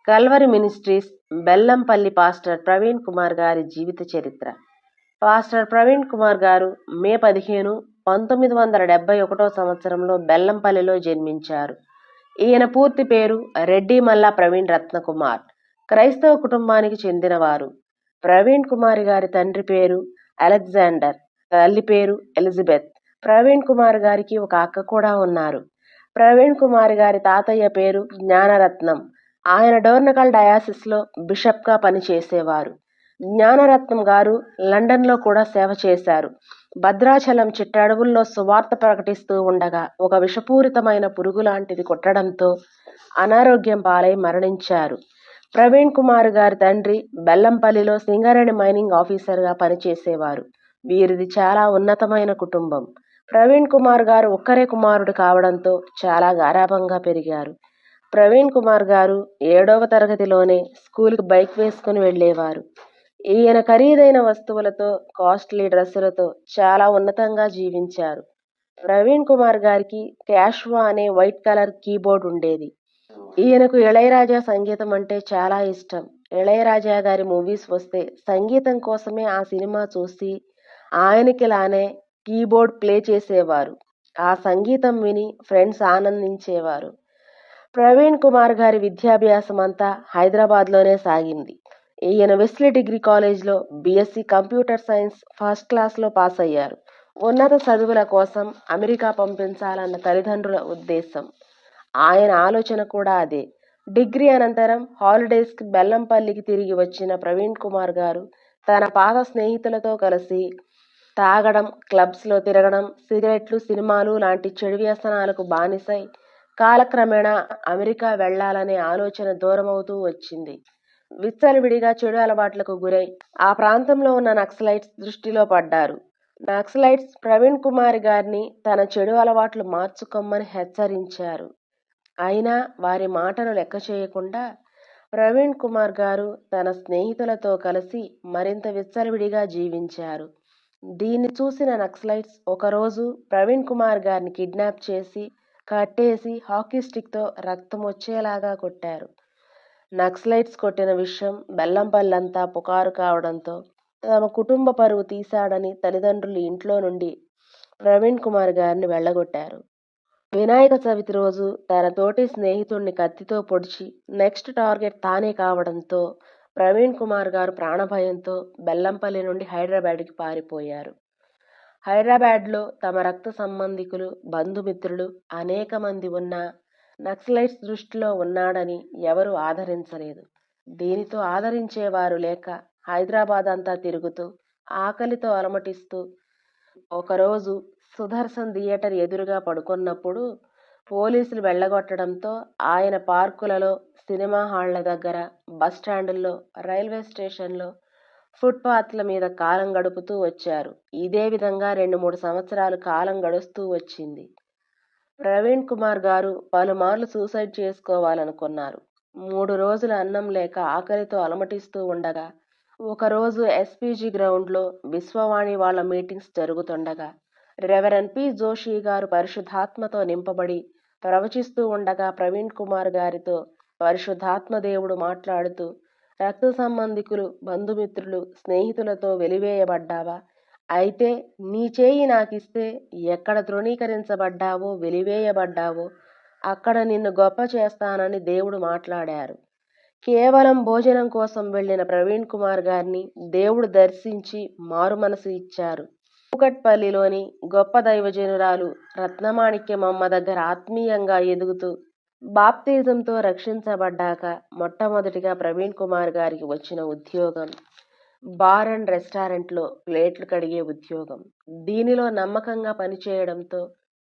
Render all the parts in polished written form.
Calvary ministries Bellampalli pastor Praveen Kumar గారి జీవిత చరిత్ర. Pastor Praveen Kumar గారు మే 15, 1971 సంవత్సరంలో బెల్లంపల్లిలో జన్మించారు. ఈయన పూర్తి పేరు రెడ్డి మల్లా ప్రవీణ్ రత్నకుమార్. క్రైస్తవ కుటుంబానికి చెందినవారు. ప్రవీణ్ కుమార్ గారి తండ్రి పేరు అలెగ్జాండర్, తల్లి పేరు ఎలిజబెత్. ప్రవీణ్ కుమార్ గారికి ఒక అక్క కూడా ఉన్నారు. ప్రవీణ్ కుమార్ గారి తాతయ్య పేరు జ్ఞానరత్నం. ఆయన డోర్నకల్ డయాసిస్లో బిషప్గా పనిచేసేవారు. జ్ఞానరత్నం గారు లండన్లో కూడా సేవ చేశారు. భద్రాచలం చిట్టడవుల్లో సువార్త ప్రకటిస్తూ ఉండగా ఒక విషపూరితమైన పురుగు లాంటిది కుట్టడంతో అనారోగ్యం పాలై మరణించారు. ప్రవీణ్ కుమార్ గారి తండ్రి బెల్లంపల్లిలో సింగరేణి మైనింగ్ ఆఫీసర్గా పనిచేసేవారు. వీరిది చాలా ఉన్నతమైన కుటుంబం. ప్రవీణ్ కుమార్ గారు ఒక్కరే కుమారుడు కావడంతో చాలా గారాబంగా పెరిగారు. ప్రవీణ్ కుమార్ గారు 7వ తరగతిలోనే స్కూల్కి బైక్ వేసుకుని వెళ్ళేవారు. ఈయన ఖరీదైన వస్తువులతో, కాస్ట్లీ డ్రెస్సులతో చాలా ఉన్నతంగా జీవించారు. ప్రవీణ్ కుమార్ గారికి క్యాష్వా అనే వైట్ కలర్ కీబోర్డ్ ఉండేది. ఈయనకు ఇళయరాజా సంగీతం అంటే చాలా ఇష్టం. ఇళయరాజా గారి మూవీస్ వస్తే సంగీతం కోసమే ఆ సినిమా చూసి ఆయనకిలానే కీబోర్డ్ ప్లే చేసేవారు. ఆ సంగీతం విని ఫ్రెండ్స్ ఆనందించేవారు. ప్రవీణ్ కుమార్ గారి విద్యాభ్యాసం అంతా హైదరాబాద్లోనే సాగింది. ఈయన వెస్లీ డిగ్రీ కాలేజ్లో బీఎస్సీ కంప్యూటర్ సైన్స్ ఫస్ట్ క్లాస్లో పాస్ అయ్యారు. ఉన్నత చదువుల కోసం అమెరికా పంపించాలన్న తల్లిదండ్రుల ఉద్దేశం. ఆయన ఆలోచన కూడా అదే. డిగ్రీ అనంతరం హాలిడేస్కి బెల్లంపల్లికి తిరిగి వచ్చిన ప్రవీణ్ కుమార్ గారు తన పాత స్నేహితులతో కలిసి తాగడం, క్లబ్స్లో తిరగడం, సిగరెట్లు, సినిమాలు లాంటి చెడు వ్యసనాలకు బానిసై కాలక్రమేణా అమెరికా వెళ్లాలనే ఆలోచన దూరమవుతూ వచ్చింది. విచ్చలవిడిగా చెడు అలవాట్లకు గురై ఆ ప్రాంతంలో ఉన్న నక్సలైట్స్ దృష్టిలో పడ్డారు. నక్సలైట్స్ ప్రవీణ్ కుమార్ గారిని తన చెడు అలవాట్లు మార్చుకోమని హెచ్చరించారు. అయినా వారి మాటను లెక్క చేయకుండా ప్రవీణ్ కుమార్ గారు తన స్నేహితులతో కలిసి మరింత విచ్చలవిడిగా జీవించారు. దీన్ని చూసిన నక్సలైట్స్ ఒకరోజు ప్రవీణ్ కుమార్ గారిని కిడ్నాప్ చేసి కట్టేసి హాకీ స్టిక్తో రక్తం వచ్చేలాగా కొట్టారు. నక్సలైట్స్ కొట్టిన విషయం బెల్లంపల్లంతా పుకారు కావడంతో తమ కుటుంబ పరువు తీశాడని తల్లిదండ్రులు ఇంట్లో నుండి ప్రవీణ్ కుమార్ గారిని వెళ్ళగొట్టారు. వినాయక చవితి రోజు తన తోటి స్నేహితుడిని కత్తితో పొడిచి నెక్స్ట్ టార్గెట్ తానే కావడంతో ప్రవీణ్ కుమార్ గారు ప్రాణభయంతో బెల్లంపల్లి నుండి హైదరాబాద్కి పారిపోయారు. హైదరాబాద్లో తమ రక్త సంబంధికులు, బంధుమిత్రులు అనేక మంది ఉన్నా నక్సలైట్స్ దృష్టిలో ఉన్నాడని ఎవరూ ఆదరించలేదు. దీనితో ఆదరించేవారు లేక హైదరాబాద్ అంతా తిరుగుతూ ఆకలితో అలమటిస్తూ ఒకరోజు సుదర్శన్ థియేటర్ ఎదురుగా పడుకున్నప్పుడు పోలీసులు వెళ్ళగొట్టడంతో ఆయన పార్కులలో, సినిమా హాళ్ల దగ్గర, బస్టాండుల్లో, రైల్వే స్టేషన్లో, ఫుట్పాత్ల మీద కాలం గడుపుతూ వచ్చారు. ఇదే విధంగా 2-3 సంవత్సరాలు కాలం గడుస్తూ వచ్చింది. ప్రవీణ్ కుమార్ గారు పలుమార్లు సూసైడ్ చేసుకోవాలనుకున్నారు. 3 రోజులు అన్నం లేక ఆకలితో అలమటిస్తూ ఉండగా ఒకరోజు ఎస్పీజీ గ్రౌండ్లో విశ్వవాణి వాళ్ళ మీటింగ్స్ జరుగుతుండగా రెవరెండ్ పి జోషి గారు పరిశుద్ధాత్మతో నింపబడి ప్రవచిస్తూ ఉండగా ప్రవీణ్ కుమార్ గారితో పరిశుద్ధాత్మ దేవుడు మాట్లాడుతూ, రక్త సంబంధికులు, బంధుమిత్రులు, స్నేహితులతో వెలివేయబడ్డావా? అయితే నీ చేయి నాకిస్తే ఎక్కడ తృణీకరించబడ్డావో, వెలివేయబడ్డావో అక్కడ నిన్ను గొప్ప చేస్తానని దేవుడు మాట్లాడారు. కేవలం భోజనం కోసం వెళ్లిన ప్రవీణ్ కుమార్ గారిని దేవుడు దర్శించి మారు మనసు ఇచ్చారు. కూకట్పల్లిలోని గొప్ప దైవజనురాలు రత్నమాణిక్యమమ్మ దగ్గర ఆత్మీయంగా ఎదుగుతూ బాప్తిజంతో రక్షించబడ్డాక మొట్టమొదటిగా ప్రవీణ్ కుమార్ గారికి వచ్చిన ఉద్యోగం బార్ అండ్ రెస్టారెంట్లో ప్లేట్లు కడిగే ఉద్యోగం. దీనిలో నమ్మకంగా పనిచేయడంతో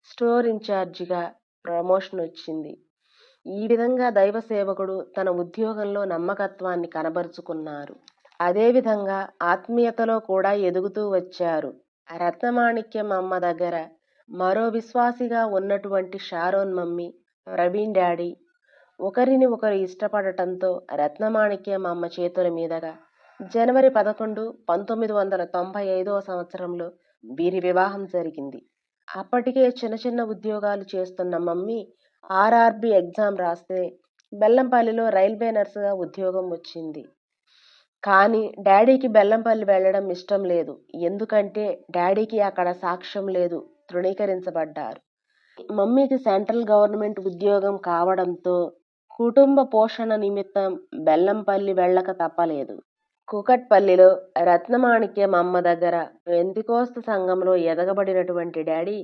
స్టోర్ ఇన్ఛార్జిగా ప్రమోషన్ వచ్చింది. ఈ విధంగా దైవ సేవకుడు తన ఉద్యోగంలో నమ్మకత్వాన్ని కనబరుచుకున్నారు. అదేవిధంగా ఆత్మీయతలో కూడా ఎదుగుతూ వచ్చారు. రత్నమాణిక్యం అమ్మ దగ్గర మరో విశ్వాసిగా ఉన్నటువంటి షారోన్ మమ్మీ, ప్రవీణ్ డాడీ ఒకరిని ఒకరు ఇష్టపడటంతో రత్నమాణిక్యం అమ్మ చేతుల మీదుగా జనవరి 11, 1995 సంవత్సరంలో వీరి వివాహం జరిగింది. అప్పటికే చిన్న చిన్న ఉద్యోగాలు చేస్తున్న మమ్మీ ఆర్ఆర్బి ఎగ్జామ్ రాస్తే బెల్లంపల్లిలో రైల్వే నర్సుగా ఉద్యోగం వచ్చింది. కానీ డాడీకి బెల్లంపల్లి వెళ్ళడం ఇష్టం లేదు. ఎందుకంటే డాడీకి అక్కడ సాక్ష్యం లేదు, తృణీకరించబడ్డారు. మమ్మీకి సెంట్రల్ గవర్నమెంట్ ఉద్యోగం కావడంతో కుటుంబ పోషణ నిమిత్తం బెల్లంపల్లి వెళ్ళక తప్పలేదు. కూకట్పల్లిలో రత్నమాణిక్యం అమ్మ దగ్గర పెంతికోస్తు సంఘంలో ఎదగబడినటువంటి డాడీ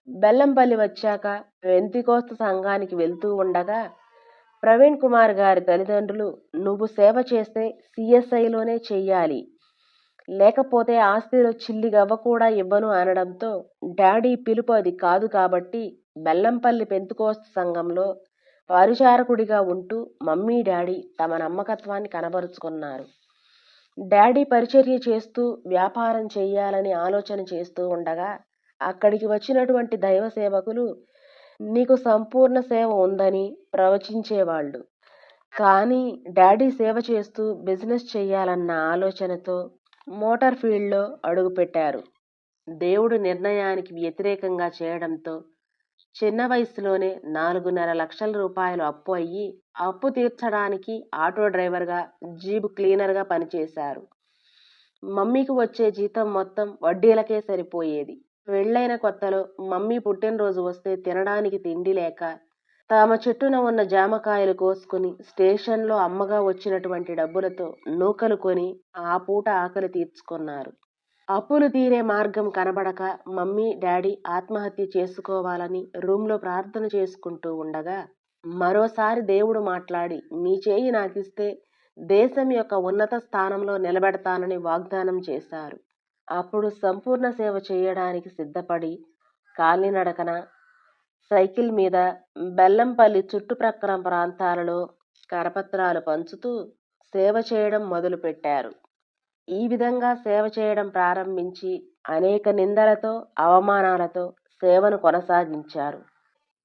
బెల్లంపల్లి వచ్చాక పెంతికోస్తు సంఘానికి వెళ్తూ ఉండగా ప్రవీణ్ కుమార్ గారి తల్లిదండ్రులు, నువ్వు సేవ చేస్తే సిఎస్ఐలోనే చెయ్యాలి, లేకపోతే ఆస్తిలో చిల్లి గవ్వ కూడా ఇవ్వను అనడంతో డాడీ పిలుపు అది కాదు కాబట్టి బెల్లంపల్లి పెంతికోస్తు సంఘంలో పరిచారకుడిగా ఉంటూ మమ్మీ డాడీ తమ నమ్మకత్వాన్ని కనబరుచుకున్నారు. డాడీ పరిచర్య చేస్తూ వ్యాపారం చెయ్యాలని ఆలోచన చేస్తూ ఉండగా అక్కడికి వచ్చినటువంటి దైవ సేవకులు నీకు సంపూర్ణ సేవ ఉందని ప్రవచించేవాళ్ళు. కానీ డాడీ సేవ చేస్తూ బిజినెస్ చెయ్యాలన్న ఆలోచనతో మోటార్ ఫీల్డ్లో అడుగుపెట్టారు. దేవుడు నిర్ణయానికి వ్యతిరేకంగా చేయడంతో చిన్న వయసులోనే 4.5 లక్షల రూపాయలు అప్పు అయ్యి అప్పు తీర్చడానికి ఆటో డ్రైవర్గా, జీబు క్లీనర్గా పనిచేశారు. మమ్మీకి వచ్చే జీతం మొత్తం వడ్డీలకే సరిపోయేది. పెళ్ళైన కొత్తలో మమ్మీ పుట్టినరోజు వస్తే తినడానికి తిండి లేక తమ చెట్టున ఉన్న జామకాయలు కోసుకుని స్టేషన్లో అమ్మగా వచ్చినటువంటి డబ్బులతో నూకలు కొని ఆ పూట ఆకలి తీర్చుకున్నారు. అప్పులు తీరే మార్గం కనబడక మమ్మీ డాడీ ఆత్మహత్య చేసుకోవాలని రూమ్లో ప్రార్థన చేసుకుంటూ ఉండగా మరోసారి దేవుడు మాట్లాడి మీ చేయి నాకిస్తే దేశం యొక్క ఉన్నత స్థానంలో నిలబెడతానని వాగ్దానం చేశారు. అప్పుడు సంపూర్ణ సేవ చేయడానికి సిద్ధపడి కాలినడకన సైకిల్ మీద బెల్లంపల్లి చుట్టుప్రక్కల ప్రాంతాలలో కరపత్రాలు పంచుతూ సేవ చేయడం మొదలుపెట్టారు. ఈ విధంగా సేవ చేయడం ప్రారంభించి అనేక నిందలతో, అవమానాలతో సేవను కొనసాగించారు.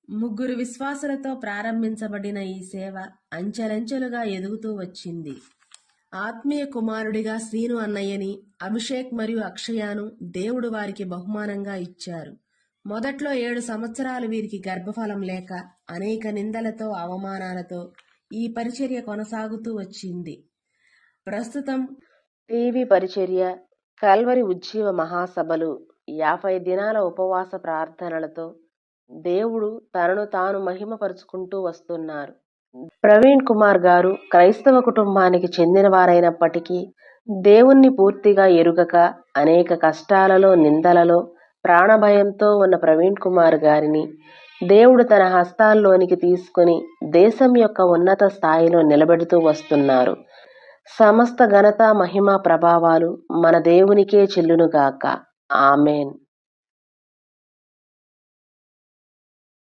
3 విశ్వాసులతో ప్రారంభించబడిన ఈ సేవ అంచెలంచెలుగా ఎదుగుతూ వచ్చింది. ఆత్మీయ కుమారుడిగా శ్రీను అన్నయ్యని, అభిషేక్ మరియు అక్షయాను దేవుడు వారికి బహుమానంగా ఇచ్చారు. మొదట్లో 7 సంవత్సరాలు వీరికి గర్భఫలం లేక అనేక నిందలతో, అవమానాలతో ఈ పరిచర్య కొనసాగుతూ వచ్చింది. ప్రస్తుతం టీవీ పరిచర్య, కల్వరి ఉజ్జీవ మహాసభలు, 50 దినాల ఉపవాస ప్రార్థనలతో దేవుడు తనను తాను మహిమపరుచుకుంటూ వస్తున్నారు. ప్రవీణ్ కుమార్ గారు క్రైస్తవ కుటుంబానికి చెందిన వారైనప్పటికీ దేవుణ్ణి పూర్తిగా ఎరుగక అనేక కష్టాలలో, నిందలలో, ప్రాణభయంతో ఉన్న ప్రవీణ్ కుమార్ గారిని దేవుడు తన హస్తాల్లోనికి తీసుకుని దేశం యొక్క ఉన్నత స్థాయిలో నిలబెడుతూ వస్తున్నారు. సమస్త ఘనత, మహిమ, ప్రభావాలు మన దేవునికే చెల్లునుగాక. ఆమెన్.